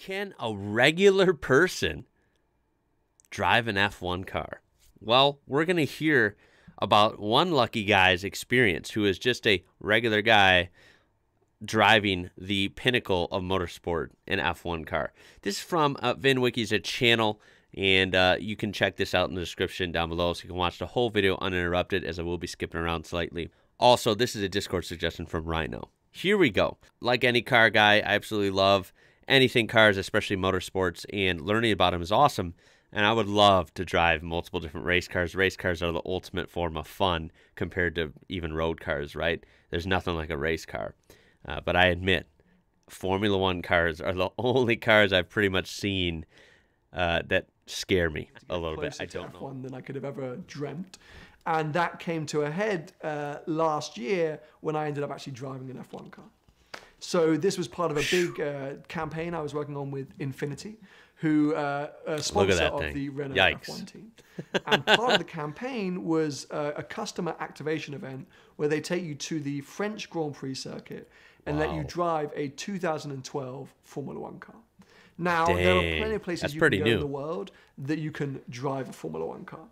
Can a regular person drive an F1 car? Well, we're going to hear about one lucky guy's experience who is just a regular guy driving the pinnacle of motorsport, an F1 car. This is from VinWiki's a channel, and you can check this out in the description down below so you can watch the whole video uninterrupted, as I will be skipping around slightly. Also, this is a Discord suggestion from Rhino. Here we go. Like any car guy, I absolutely love anything cars, especially motorsports, and learning about them is awesome. And I would love to drive multiple different race cars. Race cars are the ultimate form of fun compared to even road cars, right? There's nothing like a race car. But I admit, Formula One cars are the only cars I've pretty much seen that scare me a little bit. I don't know. F1 than I could have ever dreamt. And that came to a head last year when I ended up actually driving an F1 car. So this was part of a big campaign I was working on with Infinity, who sponsor of the Renault F1 team. And part of the campaign was a customer activation event where they take you to the French Grand Prix circuit and let you drive a 2012 Formula One car. Now, there are plenty of places you can go in the world that you can drive a Formula One car.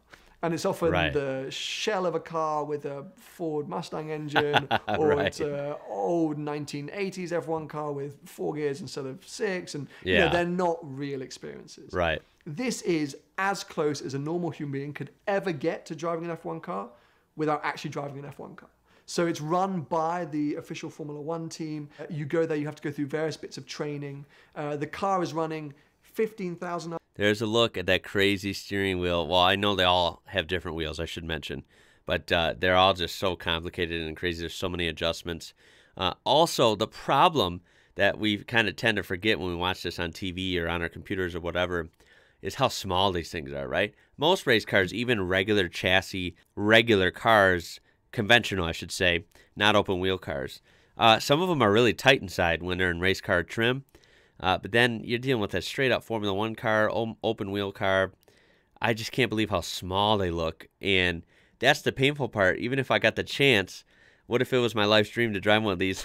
And it's often the shell of a car with a Ford Mustang engine, or it's an old 1980s F1 car with 4 gears instead of 6. And you know, they're not real experiences. Right. This is as close as a normal human being could ever get to driving an F1 car without actually driving an F1 car. So it's run by the official Formula One team. You go there, you have to go through various bits of training. The car is running 15,000. There's a look at that crazy steering wheel. Well, I know they all have different wheels, I should mention. But they're all just so complicated and crazy. There's so many adjustments. Also, the problem that we kind of tend to forget when we watch this on TV or on our computers or whatever is how small these things are, right? Most race cars, even regular chassis, regular cars, conventional, I should say, not open wheel cars. Some of them are really tight inside when they're in race car trim. But then you're dealing with a straight-up Formula One car, open-wheel car. I just can't believe how small they look. And that's the painful part. Even if I got the chance, what if it was my life's dream to drive one of these?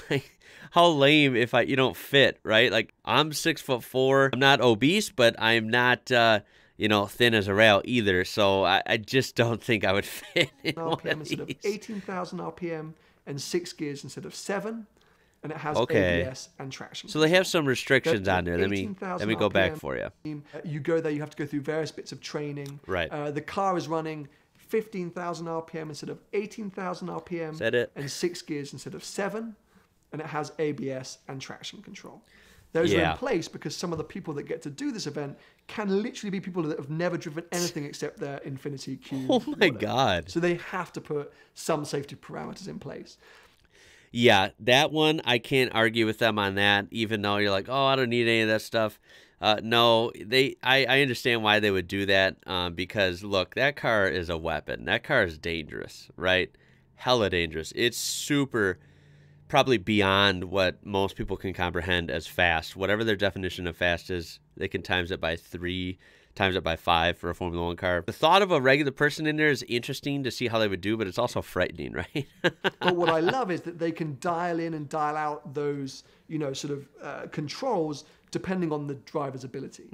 How lame if you don't fit, right? Like, I'm 6'4". I'm not obese, but I'm not, you know, thin as a rail either. So I just don't think I would fit in RPM instead of 18,000 RPM and 6 gears instead of 7. And it has ABS and traction. So they have some restrictions on there. Let me go back for you. You go there, you have to go through various bits of training. Right. The car is running 15,000 RPM instead of 18,000 RPM. Is that it? And 6 gears instead of 7. And it has ABS and traction control. Those are in place because some of the people that get to do this event can literally be people that have never driven anything except their Infinity Cube. Oh my God. So they have to put some safety parameters in place. Yeah, that one, I can't argue with them on that, even though you're like, oh, I don't need any of that stuff. No, I understand why they would do that, because, look, that car is a weapon. That car is dangerous, right? Hella dangerous. It's super, probably beyond what most people can comprehend as fast. Whatever their definition of fast is, they can times it by 3, times it by 5 for a Formula One car. The thought of a regular person in there is interesting to see how they would do, but it's also frightening, right? But what I love is that they can dial in and dial out those, you know, sort of controls depending on the driver's ability.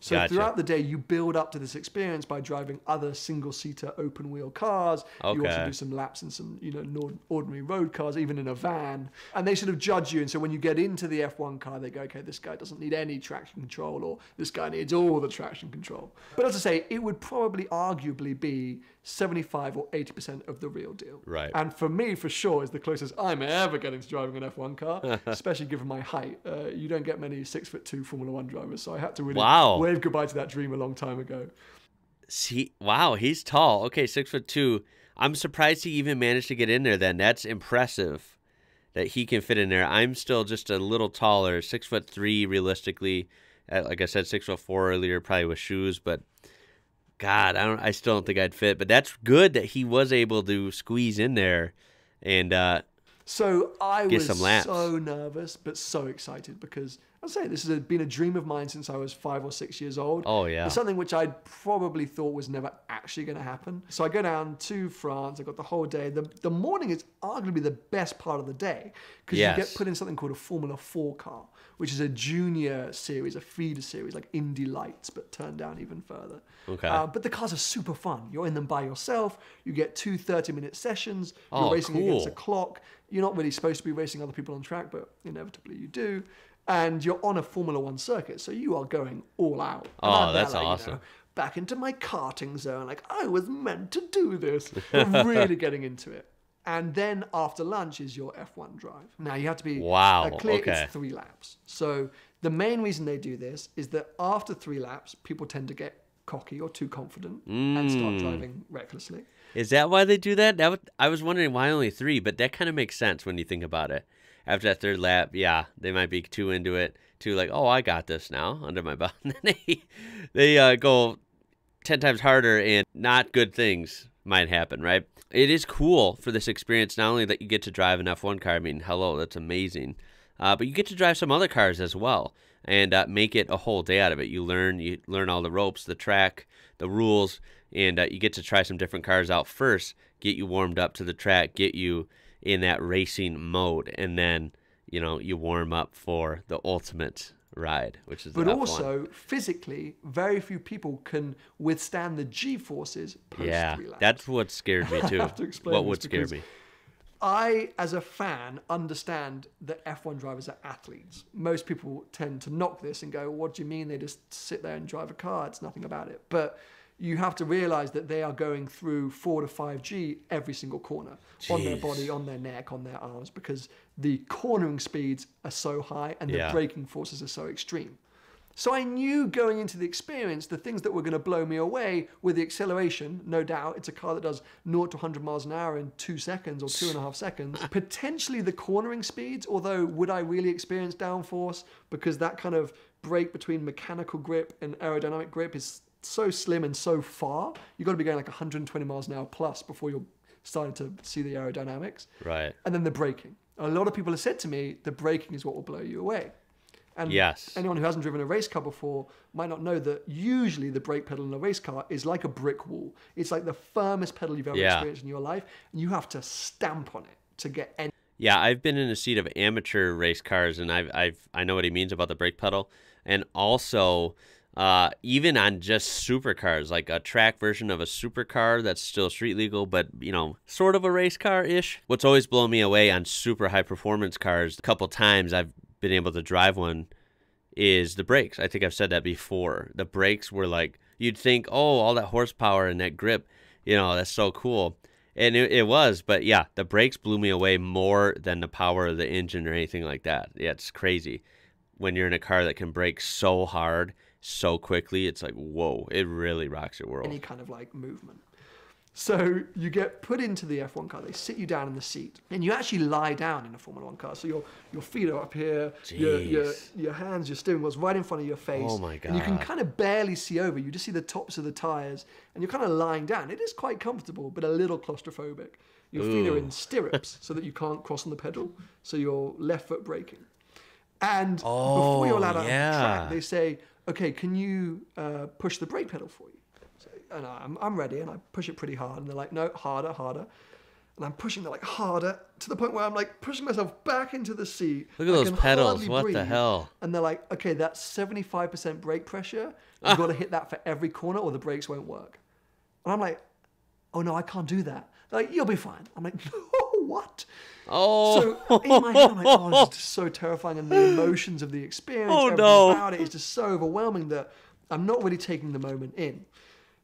So throughout the day, you build up to this experience by driving other single-seater open-wheel cars. You also do some laps in some, you know, ordinary road cars, even in a van. And they sort of judge you. And so when you get into the F1 car, they go, okay, this guy doesn't need any traction control, or this guy needs all the traction control. But as I say, it would probably arguably be 75 or 80% of the real deal. Right. And for me, for sure, is the closest I'm ever getting to driving an F1 car, especially given my height. You don't get many 6'2" Formula One drivers, so I had to really wave goodbye to that dream a long time ago. See, wow, he's tall. Okay, 6'2". I'm surprised he even managed to get in there then. That's impressive that he can fit in there. I'm still just a little taller, 6'3" realistically. Like I said, 6'4" earlier, probably with shoes, but God, I still don't think I'd fit. But that's good that he was able to squeeze in there and so I was some laps. So nervous, but so excited because, I'll say, this has been a dream of mine since I was 5 or 6 years old. Oh, yeah. It's something which I probably thought was never actually going to happen. So I go down to France. I got the whole day. The morning is arguably the best part of the day because you get put in something called a Formula 4 car, which is a junior series, a feeder series, like Indy Lights, but turned down even further. Okay. But the cars are super fun. You're in them by yourself. You get 2 30-minute sessions. You're Oh, racing against a cool. clock. You're not really supposed to be racing other people on track, but inevitably you do. And you're on a Formula One circuit, so you are going all out. And Oh, I'm there, that's like, awesome. Back into my karting zone, like I was meant to do this. But really getting into it. And then after lunch is your F1 drive. Now you have to be Wow, clear. okay. It's 3 laps. So the main reason they do this is that after 3 laps, people tend to get cocky or too confident and start driving recklessly. Is that why they do that? I was wondering why only 3, but that kind of makes sense when you think about it. After that 3rd lap, yeah, they might be too into it, too like, oh, I got this now under my belt. And then they go 10 times harder, and not good things might happen, right? It is cool for this experience, not only that you get to drive an F1 car, I mean, hello, that's amazing, but you get to drive some other cars as well and make it a whole day out of it. You learn all the ropes, the track, the rules, and you get to try some different cars out first, get you warmed up to the track, get you in that racing mode, and then, you know, you warm up for the ultimate ride, which is the But F1. also, physically, very few people can withstand the G-forces post 3 laps. That's what scared me too. I have to explain What this would scare because me? I, as a fan, understand that F1 drivers are athletes. Most people tend to knock this and go, what do you mean they just sit there and drive a car? It's nothing about it. But you have to realize that they are going through 4 to 5G every single corner on their body, on their neck, on their arms, because the cornering speeds are so high and the braking forces are so extreme. So I knew going into the experience, the things that were going to blow me away were the acceleration. No doubt, it's a car that does 0 to 100 miles an hour in 2 seconds or 2.5 seconds. Potentially the cornering speeds, although would I really experience downforce? Because that kind of break between mechanical grip and aerodynamic grip is so slim and so far. You've got to be going like 120 miles an hour plus before you're starting to see the aerodynamics. Right. And then the braking. A lot of people have said to me, the braking is what will blow you away. And Yes. anyone who hasn't driven a race car before might not know that usually the brake pedal in a race car is like a brick wall. It's like the firmest pedal you've ever experienced in your life, and you have to stamp on it to get any. Yeah, I've been in a seat of amateur race cars, and I know what he means about the brake pedal, and also even on just supercars, like a track version of a supercar that's still street legal, but you know, sort of a race car ish. What's always blown me away on super high performance cars, a couple times I've been able to drive one, is the brakes. I think I've said that before. The brakes were like, you'd think, oh, all that horsepower and that grip, you know, that's so cool. And it was, but yeah, the brakes blew me away more than the power of the engine or anything like that. Yeah, it's crazy. When you're in a car that can brake so hard, so quickly, it's like, whoa, it really rocks your world. Any kind of like movement. So you get put into the F1 car, they sit you down in the seat, and you actually lie down in a Formula One car. So your feet are up here, your hands, your steering wheel's right in front of your face. Oh my God. And you can kind of barely see over. You just see the tops of the tires, and you're kind of lying down. It is quite comfortable, but a little claustrophobic. Your feet are in stirrups so that you can't cross on the pedal, so you're left foot braking. And before you're allowed out on the track, they say, okay, can you push the brake pedal for you? And I'm ready, and I push it pretty hard, and they're like, no, harder, harder. And I'm pushing it like harder to the point where I'm like pushing myself back into the seat. Look at those pedals, what the hell? And they're like, okay, that's 75% brake pressure. You've got to hit that for every corner or the brakes won't work. And I'm like, oh no, I can't do that. They're like, you'll be fine. I'm like, no, what? Oh. So in my head, I'm like, oh, this is just so terrifying. And the emotions of the experience, everything about it is just so overwhelming that I'm not really taking the moment in.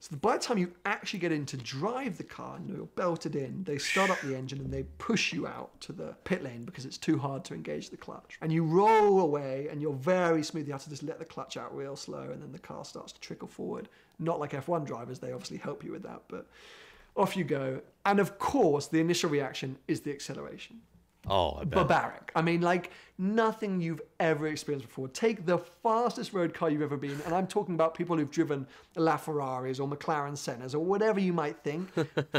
So by the time you actually get in to drive the car and you're belted in, they start up the engine and they push you out to the pit lane because it's too hard to engage the clutch. And you roll away and you're very smooth. You have to just let the clutch out real slow and then the car starts to trickle forward. Not like F1 drivers, they obviously help you with that, but off you go. And of course, the initial reaction is the acceleration. Oh, I bet. Barbaric. I mean, like nothing you've ever experienced before. Take the fastest road car you've ever been, and I'm talking about people who've driven LaFerraris or McLaren Sennas or whatever you might think.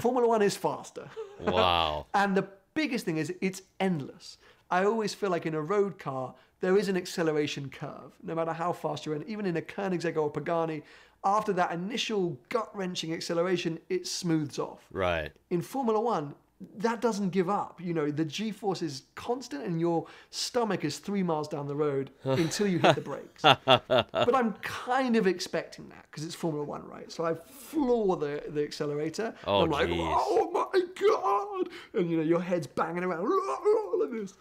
Formula One is faster. Wow. And the biggest thing is it's endless. I always feel like in a road car, there is an acceleration curve, no matter how fast you're in. Even in a Koenigsegg or Pagani, after that initial gut-wrenching acceleration, it smooths off. Right. In Formula One, that doesn't give up. You know, the G-force is constant and your stomach is 3 miles down the road until you hit the brakes. But I'm kind of expecting that because it's Formula One, right? So I floor the accelerator. Oh, and I'm like, geez. oh my God. And, you know, your head's banging around like this.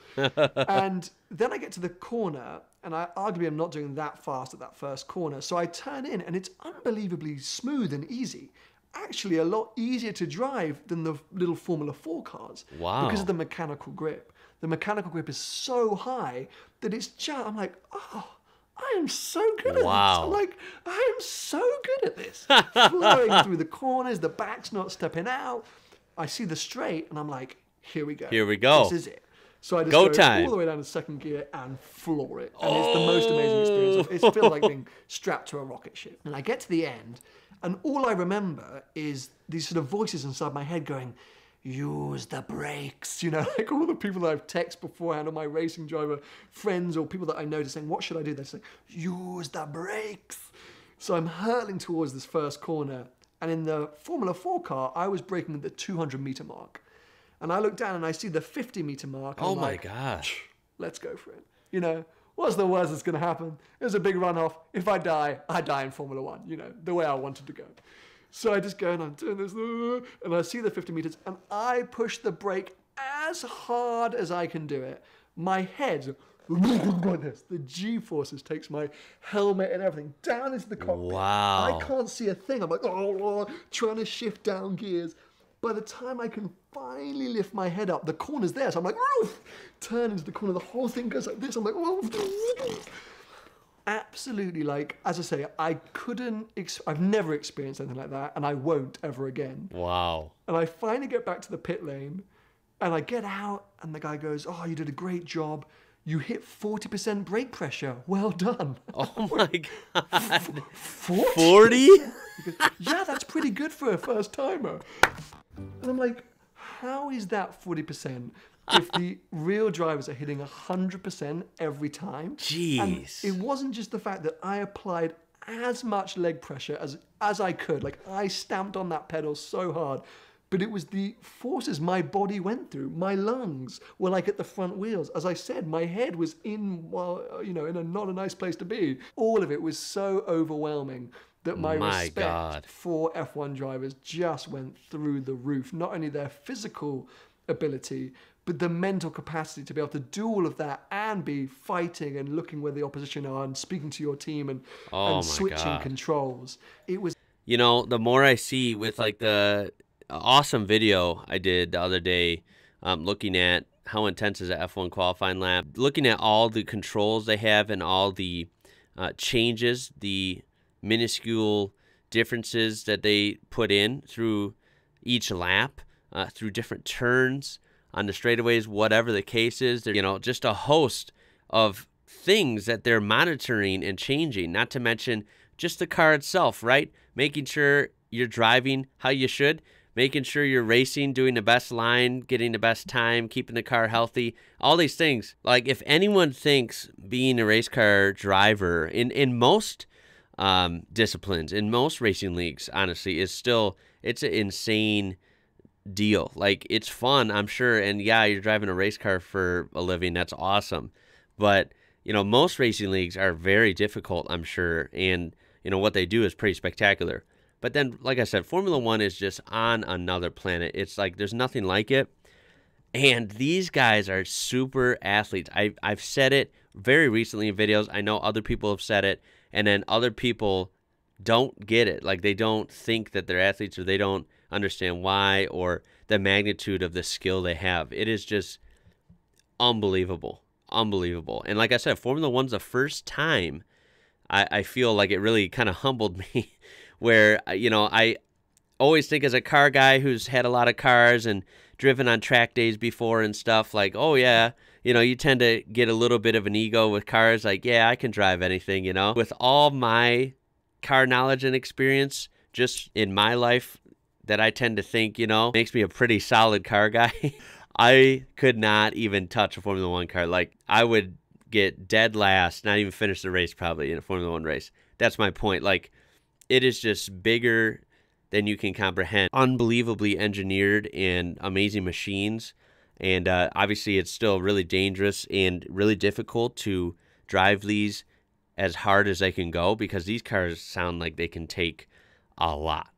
And then I get to the corner and arguably I'm not doing that fast at that first corner. So I turn in and it's unbelievably smooth and easy. Actually a lot easier to drive than the little Formula 4 cars. Wow. Because of the mechanical grip. The mechanical grip is so high that it's just, I'm like, oh, I am so good at this. I'm like, I am so good at this. Flowing through the corners, the back's not stepping out. I see the straight and I'm like, here we go. Here we go. This is it. So I just go go all the way down to second gear and floor it. And it's the most amazing experience. It feels like being strapped to a rocket ship. And I get to the end and all I remember is these sort of voices inside my head going, use the brakes. You know, like all the people that I've texted beforehand, or my racing driver friends or people that I know, just saying, what should I do? They're saying, use the brakes. So I'm hurtling towards this first corner. And in the Formula 4 car, I was braking at the 200-meter mark. And I look down and I see the 50-meter mark. And oh, I'm my like, gosh. Let's go for it. You know, what's the worst that's going to happen? There's a big runoff. If I die in Formula 1, you know, the way I wanted to go. So I just go and I'm doing this, and I see the 50 meters, and I push the brake as hard as I can do it. My head, like this, the G-forces takes my helmet and everything down into the cockpit. Wow. I can't see a thing. I'm like, oh, trying to shift down gears. By the time I can finally lift my head up, the corner's there. So I'm like, oof, turn into the corner. The whole thing goes like this. I'm like, oof. Absolutely, like, as I say, I've never experienced anything like that, and I won't ever again. Wow. And I finally get back to the pit lane, and I get out, and the guy goes, oh, you did a great job. You hit 40% brake pressure. Well done. Oh, my God. 40? Yeah, that's pretty good for a first-timer. And I'm like, how is that 40% if the real drivers are hitting 100% every time? Jeez. And it wasn't just the fact that I applied as much leg pressure as I could. Like, I stamped on that pedal so hard. But it was the forces my body went through. My lungs were like at the front wheels. As I said, my head was in a not a nice place to be. All of it was so overwhelming that my respect for F1 drivers just went through the roof. Not only their physical ability, but the mental capacity to be able to do all of that and be fighting and looking where the opposition are and speaking to your team and switching controls. It was... You know, the more I see with like the awesome video I did the other day, looking at how intense is an F1 qualifying lap, looking at all the controls they have and all the changes, the minuscule differences that they put in through each lap, through different turns on the straightaways, whatever the case is. You know, just a host of things that they're monitoring and changing, not to mention just the car itself, right? Making sure you're driving how you should, making sure you're racing, doing the best line, getting the best time, keeping the car healthy, all these things. Like, if anyone thinks being a race car driver in most disciplines, in most racing leagues, honestly, is still, it's an insane deal. Like, it's fun, I'm sure, and yeah, you're driving a race car for a living, that's awesome. But, you know, most racing leagues are very difficult, I'm sure, and, you know, what they do is pretty spectacular. But then, like I said, Formula One is just on another planet. It's like there's nothing like it. And these guys are super athletes. I've said it very recently in videos. I know other people have said it. And then other people don't get it. Like, they don't think that they're athletes, or they don't understand why, or the magnitude of the skill they have. It is just unbelievable. Unbelievable. And like I said, Formula One's the first time I feel like it really kind of humbled me. Where, you know, I always think as a car guy who's had a lot of cars and driven on track days before and stuff, like, oh, yeah, you know, you tend to get a little bit of an ego with cars, like, yeah, I can drive anything, you know. With all my car knowledge and experience just in my life that I tend to think, you know, makes me a pretty solid car guy, I could not even touch a Formula One car. Like, I would get dead last, not even finish the race probably in a Formula One race. That's my point. Like, it is just bigger, than you can comprehend. Unbelievably engineered and amazing machines. And obviously, it's still really dangerous and really difficult to drive these as hard as they can go, because these cars sound like they can take a lot.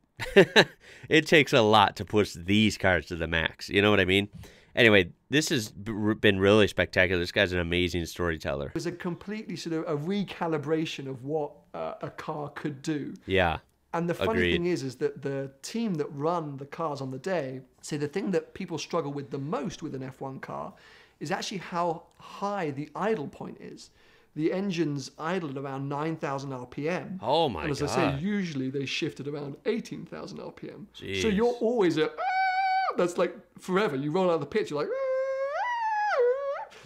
It takes a lot to push these cars to the max. You know what I mean? Anyway, this has been really spectacular. This guy's an amazing storyteller. It was a completely sort of a recalibration of what a car could do. Yeah. And the funny Agreed. thing is that the team that run the cars on the day say the thing that people struggle with the most with an F1 car is actually how high the idle point is. The engines idle at around 9,000 RPM. Oh my God. And as God. I say, usually they shift at around 18,000 RPM. Jeez. So you're always at, that's like forever. You roll out of the pit, you're like,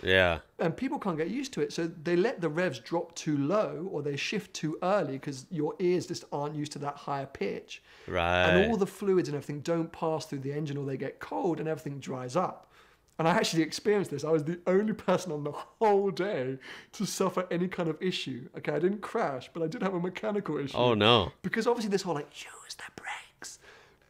yeah. and people can't get used to it. So they let the revs drop too low, or they shift too early because your ears just aren't used to that higher pitch. Right. And all the fluids and everything don't pass through the engine, or they get cold and everything dries up. And I actually experienced this. I was the only person on the whole day to suffer any kind of issue. Okay, I didn't crash, but I did have a mechanical issue. Oh no. Because obviously this whole like, use the brakes.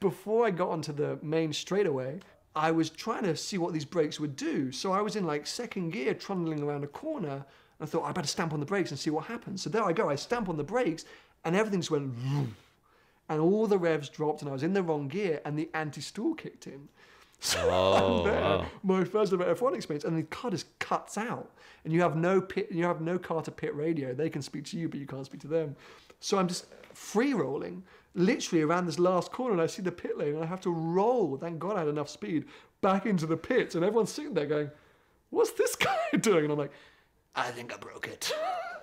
Before I got onto the main straightaway, I was trying to see what these brakes would do. So I was in like second gear, trundling around a corner. And I thought, I better stamp on the brakes and see what happens. So there I go. I stamp on the brakes and everything just went vroom. And all the revs dropped and I was in the wrong gear and the anti-stall kicked in. So Oh, I'm there, wow. my first ever F1 experience, and the car just cuts out, and you have no car to pit radio. They can speak to you, but you can't speak to them. So I'm just free rolling, literally around this last corner, and I see the pit lane, and I have to roll. Thank God I had enough speed back into the pits, and everyone's sitting there going, "What's this guy doing?" And I'm like, "I think I broke it."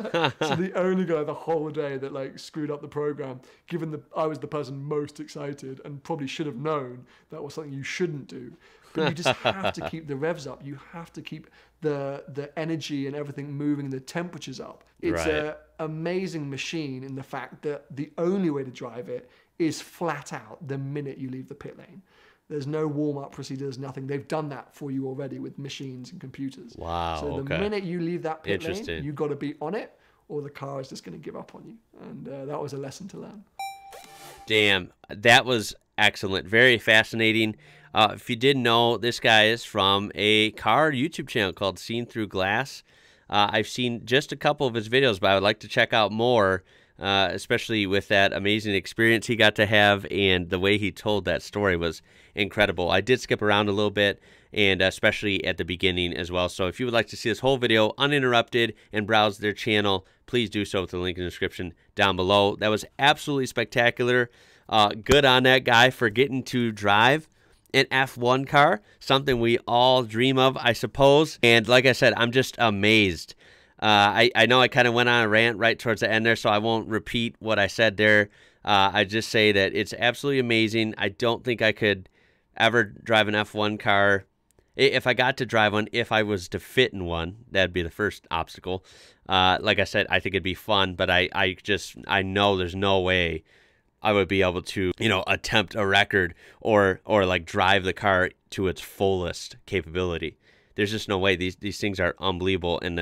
So the only guy the whole day that like screwed up the program, given that I was the person most excited and probably should have known that was something you shouldn't do. But you just have to keep the revs up. You have to keep the energy and everything moving, the temperatures up. It's Right. an amazing machine in the fact that the only way to drive it is flat out the minute you leave the pit lane. There's no warm-up procedures, nothing. They've done that for you already with machines and computers. Wow, So the okay. minute you leave that pit lane, Interesting. you've got to be on it, or the car is just going to give up on you. And that was a lesson to learn. Damn, that was excellent. Very fascinating. If you didn't know, this guy is from a car YouTube channel called Seen Through Glass. I've seen just a couple of his videos, but I would like to check out more, especially with that amazing experience he got to have, and the way he told that story was incredible. I did skip around a little bit, and especially at the beginning as well. So if you would like to see this whole video uninterrupted and browse their channel, please do so with the link in the description down below. That was absolutely spectacular. Good on that guy for getting to drive an F1 car, something we all dream of, I suppose. And like I said, I'm just amazed. I know I kind of went on a rant right towards the end there, so I won't repeat what I said there. I just say that it's absolutely amazing. I don't think I could ever drive an F1 car. If I got to drive one, if I was to fit in one, that'd be the first obstacle. Like I said, I think it'd be fun, but I know there's no way I would be able to, attempt a record or like drive the car to its fullest capability. There's just no way. These things are unbelievable, and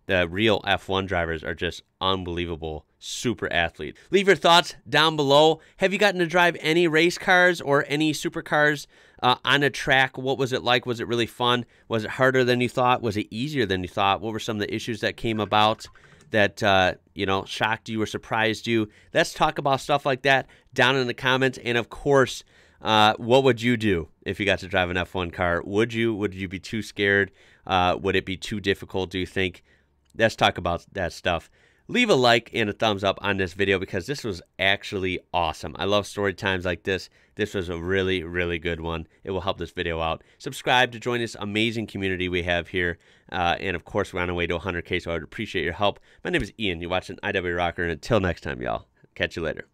the real F1 drivers are just unbelievable super athletes. Leave your thoughts down below. Have you gotten to drive any race cars or any supercars on a track? What was it like? Was it really fun? Was it harder than you thought? Was it easier than you thought? What were some of the issues that came about that shocked you or surprised you? Let's talk about stuff like that down in the comments. And of course, what would you do if you got to drive an F1 car? Would you be too scared? Would it be too difficult, do you think? Let's talk about that stuff. Leave a like and a thumbs up on this video because this was actually awesome. I love story times like this. This was a really, really good one. It will help this video out. Subscribe to join this amazing community we have here. And of course, we're on our way to 100K, so I would appreciate your help. My name is Ian. You're watching IWrocker, and until next time, y'all. Catch you later.